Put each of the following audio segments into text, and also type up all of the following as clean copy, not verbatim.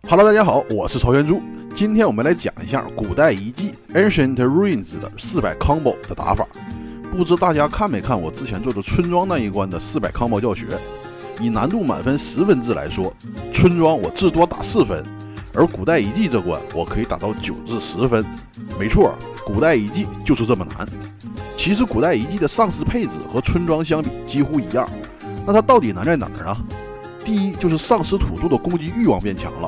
Hello， 大家好，我是曹元珠。今天我们来讲一下古代遗迹 Ancient Ruins 的400 combo 的打法。不知大家看没看我之前做的村庄那一关的400 combo 教学？以难度满分10分制来说，村庄我至多打4分，而古代遗迹这关我可以打到9至10分。没错，古代遗迹就是这么难。其实古代遗迹的丧尸配置和村庄相比几乎一样，那它到底难在哪儿呢？第一就是丧尸土著的攻击欲望变强了，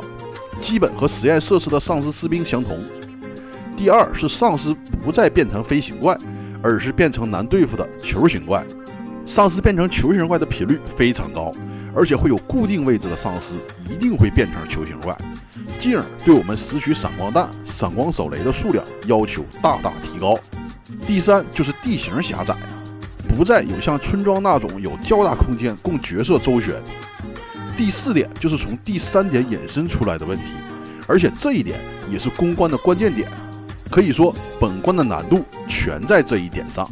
基本和实验设施的丧尸士兵相同。第二是丧尸不再变成飞行怪，而是变成难对付的球形怪。丧尸变成球形怪的频率非常高，而且会有固定位置的丧尸一定会变成球形怪，进而对我们拾取闪光弹、闪光手雷的数量要求大大提高。第三就是地形狭窄，不再有像村庄那种有较大空间供角色周旋。第4点就是从第3点引申出来的问题，而且这一点也是攻关的关键点。可以说本关的难度全在这一点上，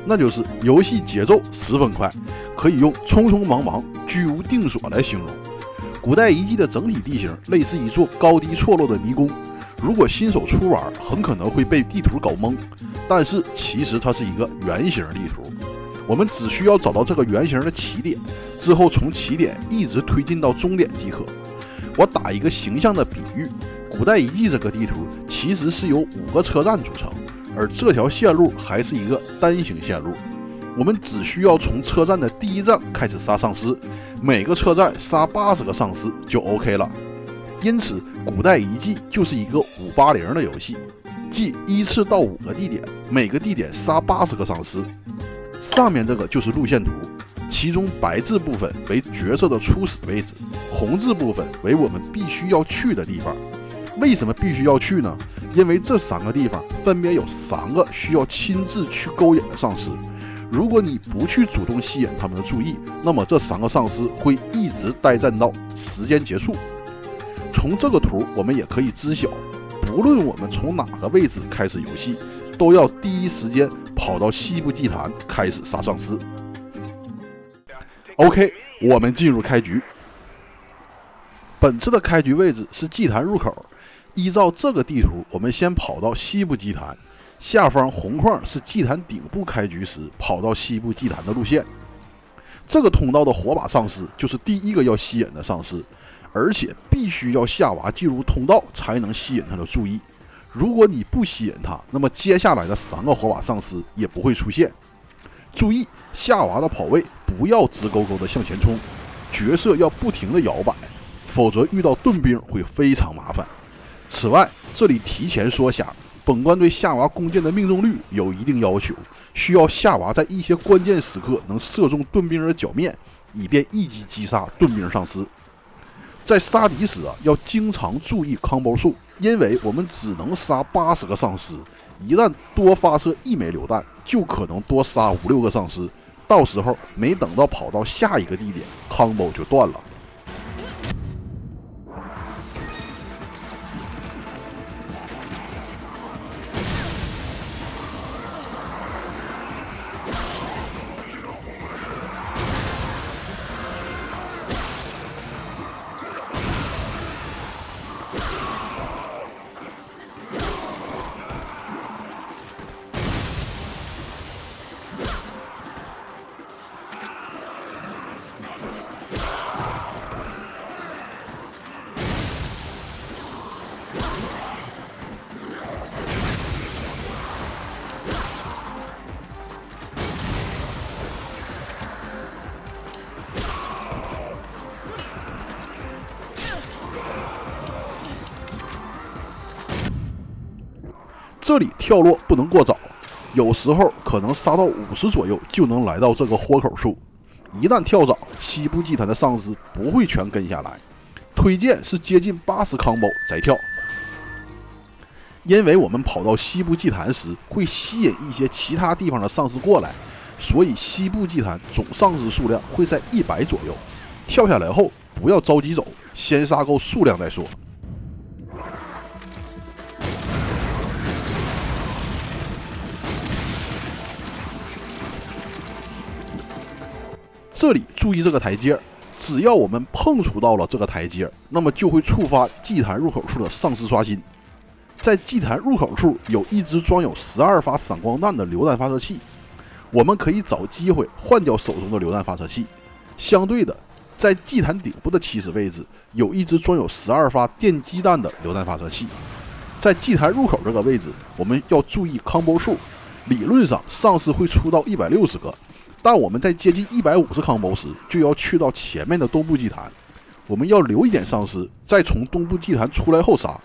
那就是游戏节奏十分快，可以用匆匆忙忙、居无定所来形容。古代遗迹的整体地形类似一座高低错落的迷宫，如果新手初玩，很可能会被地图搞懵，但是其实它是一个圆形地图，我们只需要找到这个圆形的起点，之后从起点一直推进到终点即可。我打一个形象的比喻，古代遗迹这个地图其实是由5个车站组成，而这条线路还是一个单行线路。我们只需要从车站的第1站开始杀丧尸，每个车站杀80个丧尸就 OK 了。因此古代遗迹就是一个580的游戏，即依次到5个地点，每个地点杀80个丧尸。上面这个就是路线图，其中白字部分为角色的初始位置，红字部分为我们必须要去的地方。为什么必须要去呢？因为这3个地方分别有3个需要亲自去勾引的丧尸，如果你不去主动吸引他们的注意，那么这3个丧尸会一直待战到时间结束。从这个图我们也可以知晓，不论我们从哪个位置开始游戏，都要第一时间跑到西部祭坛开始杀丧尸。OK， 我们进入开局。本次的开局位置是祭坛入口，依照这个地图，我们先跑到西部祭坛，下方红框是祭坛顶部开局时跑到西部祭坛的路线。这个通道的火把丧尸就是第一个要吸引的丧尸，而且必须要夏娃进入通道才能吸引他的注意。如果你不吸引他，那么接下来的3个火把丧尸也不会出现。注意夏娃的跑位不要直勾勾的向前冲，角色要不停的摇摆，否则遇到盾兵会非常麻烦。此外，这里提前说下，本关对夏娃弓箭的命中率有一定要求，需要夏娃在一些关键时刻能射中盾兵的脚面，以便一击击杀盾兵丧尸。在杀敌时要经常注意 combo 数，因为我们只能杀80个丧尸，一旦多发射1枚榴弹，就可能多杀5、6个丧尸，到时候没等到跑到下一个地点 ，combo 就断了。这里跳落不能过早，有时候可能杀到50左右就能来到这个豁口处。一旦跳早，西部祭坛的丧尸不会全跟下来，推荐是接近80 combo 再跳。因为我们跑到西部祭坛时会吸引一些其他地方的丧尸过来，所以西部祭坛总丧尸数量会在100左右。跳下来后不要着急走，先杀够数量再说。这里注意这个台阶，只要我们碰触到了这个台阶，那么就会触发祭坛入口处的丧尸刷新。在祭坛入口处有一只装有12发闪光弹的榴弹发射器，我们可以找机会换掉手中的榴弹发射器。相对的，在祭坛顶部的起始位置有一只装有12发电击弹的榴弹发射器。在祭坛入口这个位置，我们要注意 combo 数。理论上，丧尸会出到160个，但我们在接近150 combo 时，就要去到前面的东部祭坛。我们要留一点丧尸，在从东部祭坛出来后杀。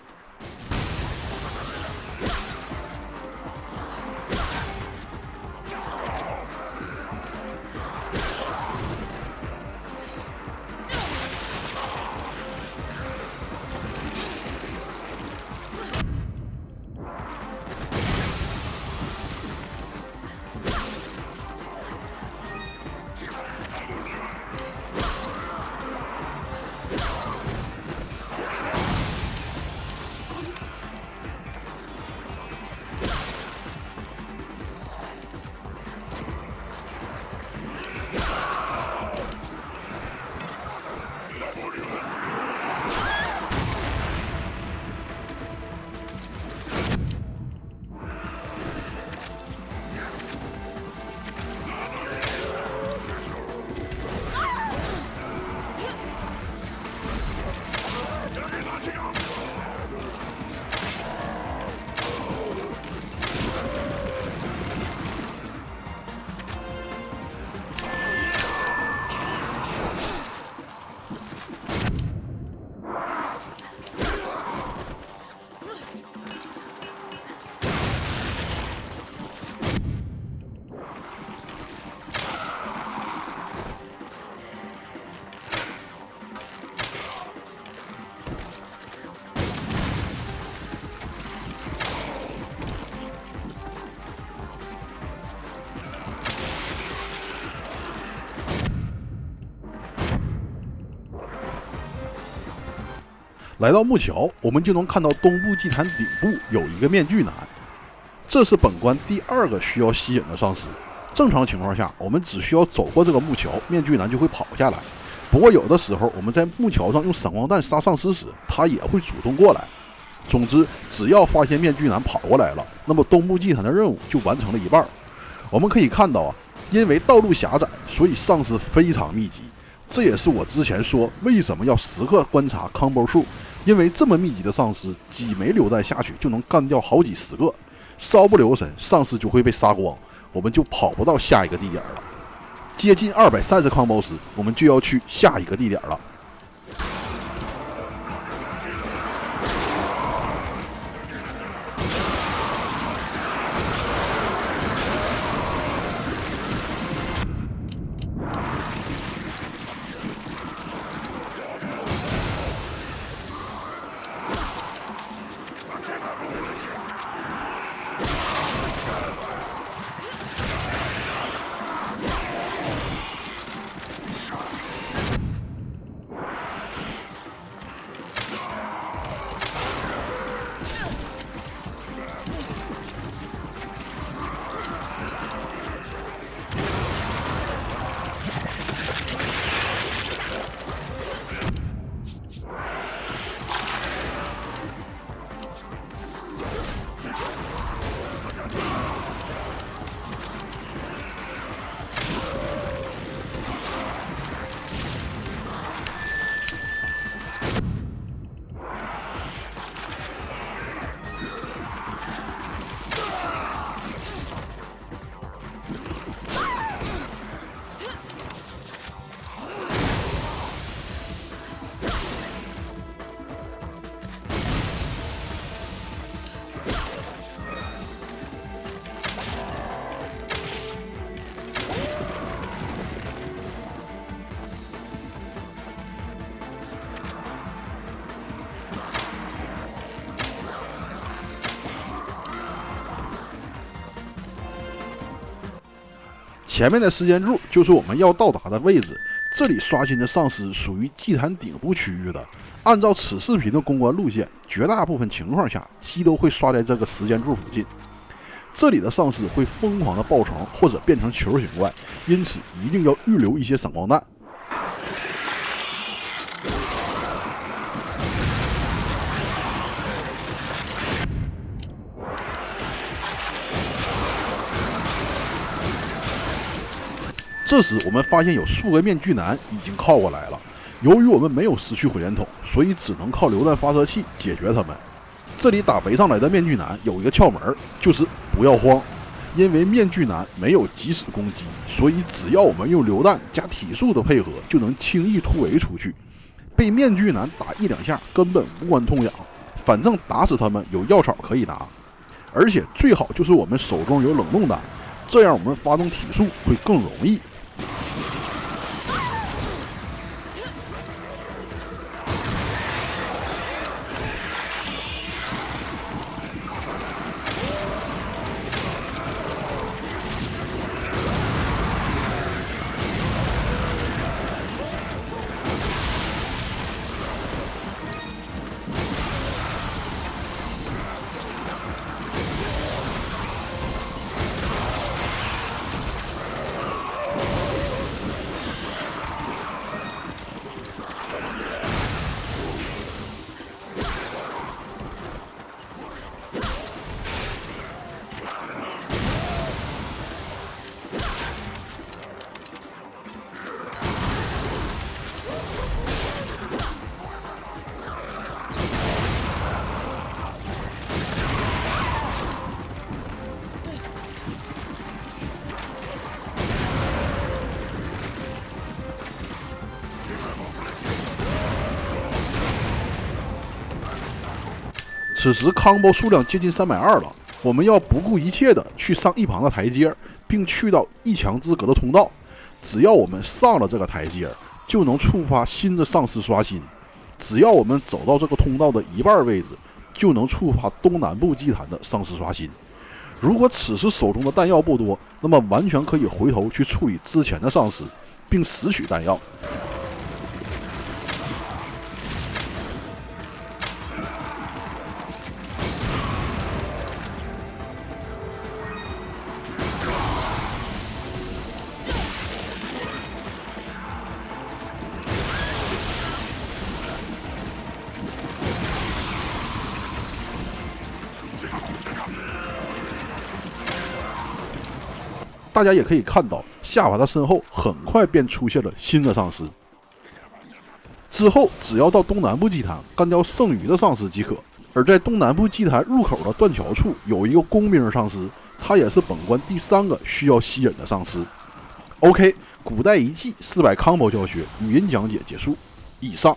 来到木桥，我们就能看到东部祭坛顶部有一个面具男，这是本关第2个需要吸引的丧尸。正常情况下，我们只需要走过这个木桥，面具男就会跑下来。不过有的时候，我们在木桥上用闪光弹杀丧尸时，他也会主动过来。总之，只要发现面具男跑过来了，那么东部祭坛的任务就完成了一半。我们可以看到啊，因为道路狭窄，所以丧尸非常密集。这也是我之前说为什么要时刻观察 combo 数，因为这么密集的丧尸，几枚榴弹下去就能干掉好几十个，稍不留神，丧尸就会被杀光，我们就跑不到下一个地点了。接近230 combo 时，我们就要去下一个地点了。前面的时间柱就是我们要到达的位置，这里刷新的丧尸属于祭坛顶部区域的。按照此视频的公关路线，绝大部分情况下鸡都会刷在这个时间柱附近。这里的丧尸会疯狂的爆城或者变成球形怪，因此一定要预留一些闪光弹。这时我们发现有数个面具男已经靠过来了，由于我们没有失去火箭筒，所以只能靠榴弹发射器解决他们。这里打围上来的面具男有一个窍门，就是不要慌，因为面具男没有即时攻击，所以只要我们用榴弹加体术的配合，就能轻易突围出去。被面具男打1-2下根本无关痛痒，反正打死他们有药草可以拿，而且最好就是我们手中有冷冻弹，这样我们发动体术会更容易。此时康波数量接近320了，我们要不顾一切的去上一旁的台阶，并去到1墙之隔的通道。只要我们上了这个台阶，就能触发新的丧尸刷新。只要我们走到这个通道的一半位置，就能触发东南部祭坛的丧尸刷新。如果此时手中的弹药不多，那么完全可以回头去处理之前的丧尸，并拾取弹药。大家也可以看到，夏娃的身后很快便出现了新的丧尸。之后只要到东南部祭坛干掉剩余的丧尸即可。而在东南部祭坛入口的断桥处有一个工兵丧尸，他也是本关第3个需要吸引的丧尸。OK， 古代遗迹400 combo 教学语音讲解结束。以上。